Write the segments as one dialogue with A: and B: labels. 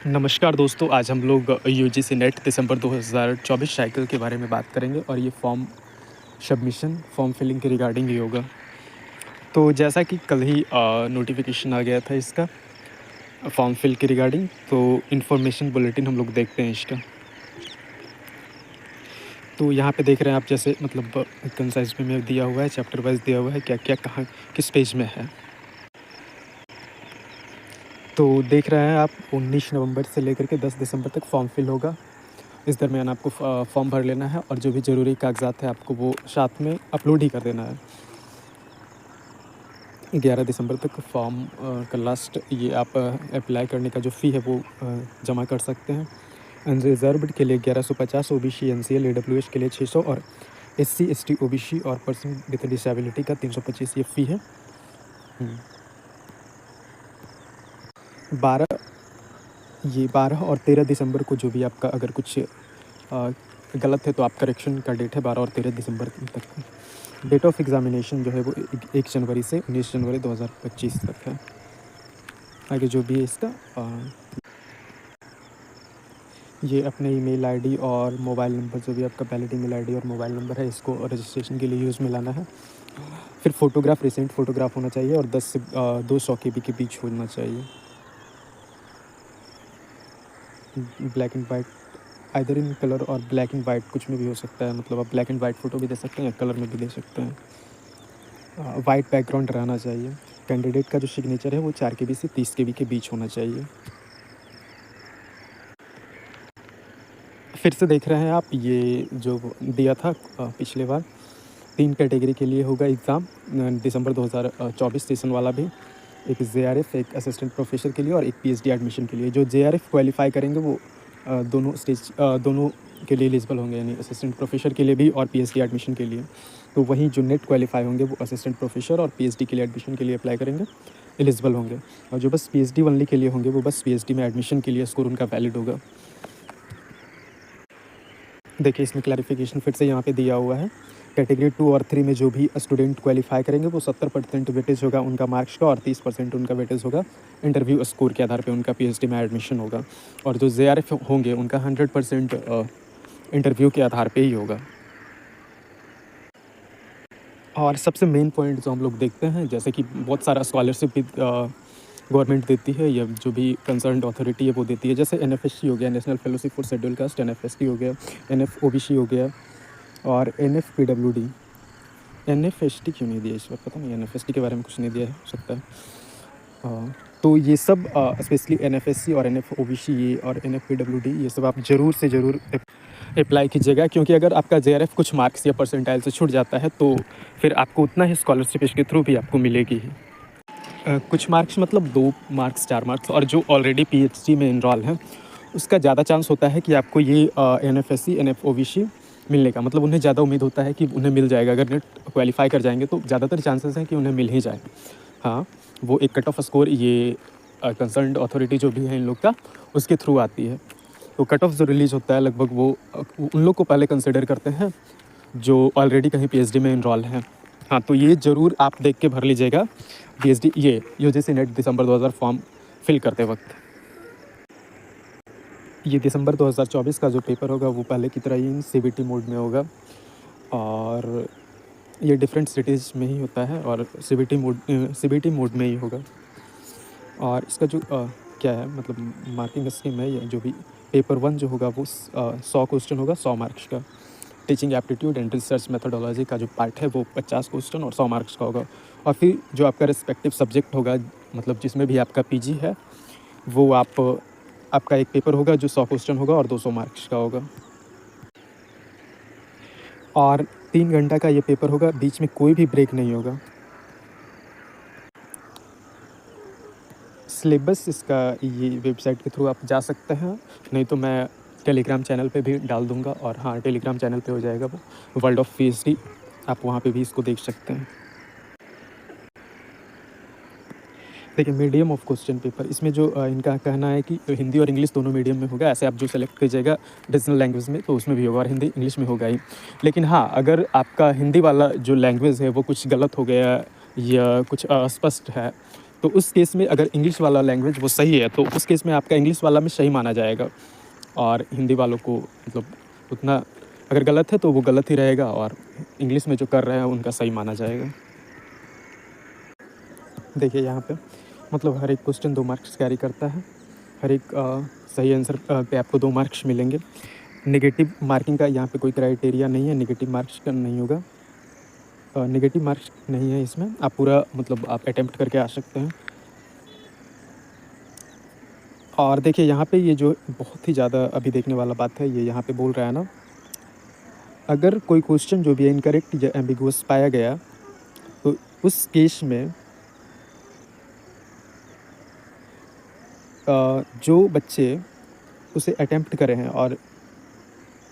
A: नमस्कार दोस्तों, आज हम लोग यूजीसी नेट दिसंबर 2024 साइकिल के बारे में बात करेंगे और ये फॉर्म सबमिशन फॉर्म फिलिंग के रिगार्डिंग ही होगा। तो जैसा कि कल ही नोटिफिकेशन आ गया था इसका फॉर्म फिल के रिगार्डिंग, तो इन्फॉर्मेशन बुलेटिन हम लोग देखते हैं इसका। तो यहाँ पे देख रहे हैं आप, जैसे मतलब कंसाइज में दिया हुआ है, चैप्टर वाइज दिया हुआ है, क्या क्या कहाँ किस पेज में है। तो देख रहे हैं आप 19 नवंबर से लेकर के 10 दिसंबर तक फॉर्म फिल होगा। इस दरमियान आपको फॉर्म भर लेना है और जो भी ज़रूरी कागजात है आपको वो साथ में अपलोड ही कर देना है। 11 दिसंबर तक फॉर्म का लास्ट ये आप अप्लाई करने का जो फ़ी है वो जमा कर सकते हैं। अनरिजर्व्ड के लिए 1150, ओबीसी एनसीएल ईडब्ल्यूएस के लिए 600 और एससी एसटी ओबीसी और पर्सन विद डिसेबिलिटी का 325 ये फ़ी है। 12 और 13 दिसंबर को जो भी आपका अगर कुछ गलत है तो आप करेक्शन का डेट है 12 और 13 दिसंबर तक। डेट ऑफ एग्ज़ामिनेशन जो है वो 1 जनवरी से 19 जनवरी 2025 तक है। आगे जो भी है इसका ये अपने ईमेल आईडी और मोबाइल नंबर, जो भी आपका वैलिड ईमेल आईडी और मोबाइल नंबर है, इसको रजिस्ट्रेशन के लिए यूज़ में लाना है। फिर फ़ोटोग्राफ, रिसेंट फ़ोटोग्राफ होना चाहिए और 10 से 200 KB के बीच होना चाहिए। Black and white, either in colour और ब्लैक एंड वाइट, कुछ में भी हो सकता है। मतलब आप ब्लैक एंड वाइट फ़ोटो भी दे सकते हैं या कलर में भी दे सकते हैं। वाइट बैकग्राउंड रहना चाहिए। कैंडिडेट का जो सिग्नेचर है वो 4 KB से 30 KB के बीच होना चाहिए। फिर से देख रहे हैं आप, ये जो दिया था पिछले बार 3 कैटेगरी के लिए होगा एग्ज़ाम दिसंबर 2024 सेशन वाला भी। एक JRF, एक असिस्टेंट प्रोफेसर के लिए और एक PhD एडमिशन के लिए। जो JRF क्वालिफाई करेंगे वो दोनों के लिए एलिजिबल होंगे, यानी असिस्टेंट प्रोफेसर के लिए भी और PhD एडमिशन के लिए। तो वहीं जो नेट क्वालिफाई होंगे वो असिस्टेंट प्रोफेसर और PhD के लिए एडमिशन के लिए अप्लाई करेंगे, एलिजिबल होंगे। और जो बस PhD ओनली के लिए होंगे वो बस PhD में एडमिशन के लिए स्कोर उनका वैलिड होगा। देखिए इसमें क्लैरिफिकेशन फिर से यहाँ पे दिया हुआ है। कैटेगरी 2 और 3 में जो भी स्टूडेंट क्वालिफाई करेंगे वो 70% वेटेज होगा उनका मार्क्स का और 30% उनका वेटेज होगा इंटरव्यू स्कोर के आधार पे उनका PhD में एडमिशन होगा। और जो JRF होंगे उनका 100% इंटरव्यू के आधार पे ही होगा। और सबसे मेन पॉइंट जो हम लोग देखते हैं, जैसे कि बहुत सारा स्कॉलरशिप भी गवर्नमेंट देती है या जो भी कंसर्न्ड अथॉरिटी है वो देती है। जैसे NFSC हो गया, national fellowship for schedule caste, NFST हो गया, NFOBC हो गया और NFPWD। NFST क्यों नहीं दिया इस बार, पता नहीं, NFST के बारे में कुछ नहीं दिया है, हो सकता है। तो ये सब स्पेशली NFSC और NFOBC ये और NFPWD ये सब आप ज़रूर से ज़रूर अप्लाई कीजिएगा, क्योंकि अगर आपका JRF कुछ मार्क्स या परसेंटाइल से छूट जाता है तो फिर आपको उतना ही स्कॉलरशिप इसके थ्रू भी आपको मिलेगी ही। कुछ मार्क्स मतलब 2 मार्क्स, 4 मार्क्स, और जो ऑलरेडी PhD में इनरोल हैं उसका ज़्यादा चांस होता है कि आपको ये NFSC NFOBC मिलने का, मतलब उन्हें ज़्यादा उम्मीद होता है कि उन्हें मिल जाएगा। अगर नेट क्वालिफाई कर जाएंगे तो ज़्यादातर चांसेस हैं कि उन्हें मिल ही जाए। हाँ, वो एक कट ऑफ स्कोर ये कंसर्न्ड अथॉरिटी जो भी है इन लोग का, उसके थ्रू आती है। तो कट ऑफ जो रिलीज़ होता है लगभग वो उन लोग को पहले कंसिडर करते हैं जो ऑलरेडी कहीं PhD में इनरोल हैं। हाँ, तो ये ज़रूर आप देख के भर लीजिएगा PhD ये यूजीसी नेट दिसंबर 2000 फॉर्म फिल करते वक्त। ये दिसंबर 2024 का जो पेपर होगा वो पहले की तरह ही CBT मोड में होगा और ये डिफरेंट सिटीज़ में ही होता है और CBT मोड में ही होगा। और इसका जो क्या है, मतलब मार्किंग स्कीम है, या जो भी पेपर 1 जो होगा वो 100 क्वेश्चन होगा, 100 मार्क्स का। Teaching aptitude and research methodology का जो पार्ट है वो 50 क्वेश्चन और 100 मार्क्स का होगा। और फिर जो आपका रिस्पेक्टिव सब्जेक्ट होगा, मतलब जिसमें भी आपका PG है, वो आपका एक पेपर होगा जो 100 क्वेश्चन होगा और 200 मार्क्स का होगा। और 3 घंटा का ये पेपर होगा, बीच में कोई भी ब्रेक नहीं होगा। सिलेबस इसका ये वेबसाइट के थ्रू आप जा सकते हैं, नहीं तो मैं टेलीग्राम चैनल पे भी डाल दूंगा। और हाँ, टेलीग्राम चैनल पे हो जाएगा वो, वर्ल्ड ऑफ PhD, आप वहाँ पे भी इसको देख सकते हैं। देखिए मीडियम ऑफ क्वेश्चन पेपर, इसमें जो इनका कहना है कि हिंदी और इंग्लिश दोनों मीडियम में होगा। ऐसे आप जो सेलेक्ट कीजिएगा रीजनल लैंग्वेज में तो उसमें भी होगा और हिंदी इंग्लिश में होगा ही। लेकिन हाँ, अगर आपका हिंदी वाला जो लैंग्वेज है वो कुछ गलत हो गया या कुछ अस्पष्ट है तो उस केस में अगर इंग्लिश वाला लैंग्वेज वो सही है तो उस केस में आपका इंग्लिश वाला में सही माना जाएगा, और हिंदी वालों को मतलब उतना अगर गलत है तो वो गलत ही रहेगा, और इंग्लिश में जो कर रहे हैं उनका सही माना जाएगा। देखिए यहाँ पे मतलब हर एक क्वेश्चन 2 मार्क्स कैरी करता है। हर एक सही आंसर पे आपको 2 मार्क्स मिलेंगे। नेगेटिव मार्किंग का यहाँ पे कोई क्राइटेरिया नहीं है, नेगेटिव मार्क्स का नहीं होगा। नेगेटिव मार्क्स नहीं है इसमें, आप पूरा मतलब आप अटेम्प्ट करके आ सकते हैं। और देखिए यहाँ पे ये जो बहुत ही ज़्यादा अभी देखने वाला बात है, ये यहाँ पे बोल रहा है ना, अगर कोई क्वेश्चन जो भी इनकरेक्ट या एम्बिगुअस पाया गया तो उस केस में जो बच्चे उसे अटेम्प्ट करे हैं और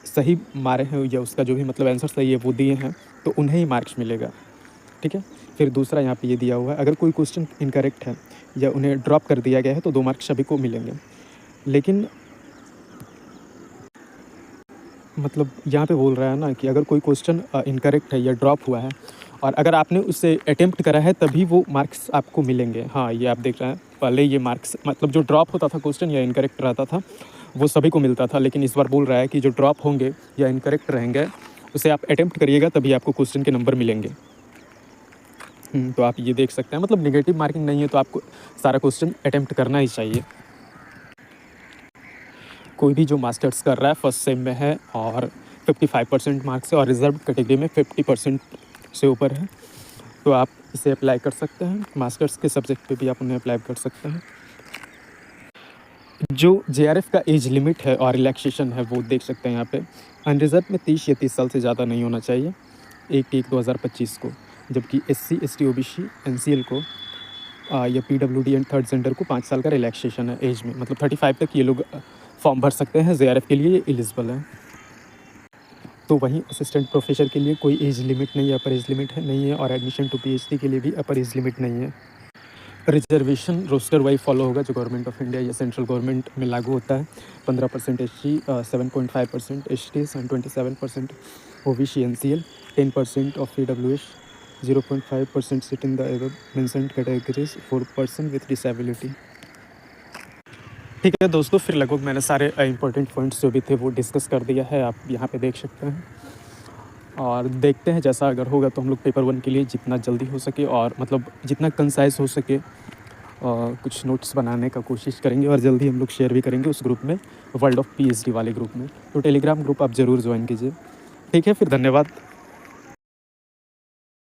A: सही मारे हैं या उसका जो भी मतलब आंसर सही है वो दिए हैं तो उन्हें ही मार्क्स मिलेगा, ठीक है। फिर दूसरा यहाँ पे ये दिया हुआ है, अगर कोई क्वेश्चन इनकरेक्ट है या उन्हें ड्रॉप कर दिया गया है तो 2 मार्क्स सभी को मिलेंगे। लेकिन मतलब यहाँ पे बोल रहा है ना कि अगर कोई क्वेश्चन इनकरेक्ट है या ड्रॉप हुआ है और अगर आपने उससे अटेम्प्ट करा है तभी वो मार्क्स आपको मिलेंगे। हाँ, ये आप देख रहे हैं, पहले ये मार्क्स मतलब जो ड्रॉप होता था क्वेश्चन या इनकरेक्ट रहता था वो सभी को मिलता था, लेकिन इस बार बोल रहा है कि जो ड्रॉप होंगे या इनकरेक्ट रहेंगे उसे आप अटेम्प्ट करिएगा तभी आपको क्वेश्चन के नंबर मिलेंगे। तो आप ये देख सकते हैं, मतलब नेगेटिव मार्किंग नहीं है तो आपको सारा क्वेश्चन अटेम्प्ट करना ही चाहिए। कोई भी जो मास्टर्स कर रहा है फर्स्ट सेम में है और 55% मार्क्स है और रिजर्व कैटेगरी में 50% से ऊपर है तो आप इसे अप्लाई कर सकते हैं। मास्टर्स के सब्जेक्ट पे भी आप उन्हें अप्लाई कर सकते हैं। जो JRF का एज लिमिट है और रिलैक्सेशन है वो देख सकते हैं यहाँ पे। अनरिजर्व में 30 या 30 साल से ज़्यादा नहीं होना चाहिए 1/1/2025 को, जबकि SC ST OBC NCL को या PWD एंड थर्ड जेंडर को 5 साल का रिलैक्सेशन है एज में, मतलब 35 तक ये लोग फॉर्म भर सकते हैं। JRF के लिए एलिजिबल है। तो वहीं असिस्टेंट प्रोफेसर के लिए कोई एज लिमिट नहीं है, अपर एज लिमिट है नहीं है, और एडमिशन टू PhD के लिए भी अपर एज लिमिट नहीं है। रिजर्वेशन रोस्टर वाइज फॉलो होगा जो गवर्नमेंट ऑफ इंडिया या सेंट्रल गवर्नमेंट में लागू होता है। 15% SC, 7.5% STs and 27% OBC NCL, 10% of EWS, 0.5% sit in the above mentioned categories, 4% with disability। ठीक है दोस्तों, फिर लगभग मैंने सारे इंपॉर्टेंट पॉइंट्स जो भी थे वो डिस्कस कर दिया है, आप यहाँ पे देख सकते हैं। और देखते हैं जैसा अगर होगा तो हम लोग पेपर 1 के लिए जितना जल्दी हो सके और मतलब जितना कंसाइज हो सके कुछ नोट्स बनाने का कोशिश करेंगे और जल्दी हम लोग शेयर भी करेंगे उस ग्रुप में, वर्ल्ड ऑफ PhD वाले ग्रुप में। तो टेलीग्राम ग्रुप आप ज़रूर ज्वाइन कीजिए। ठीक है, फिर धन्यवाद।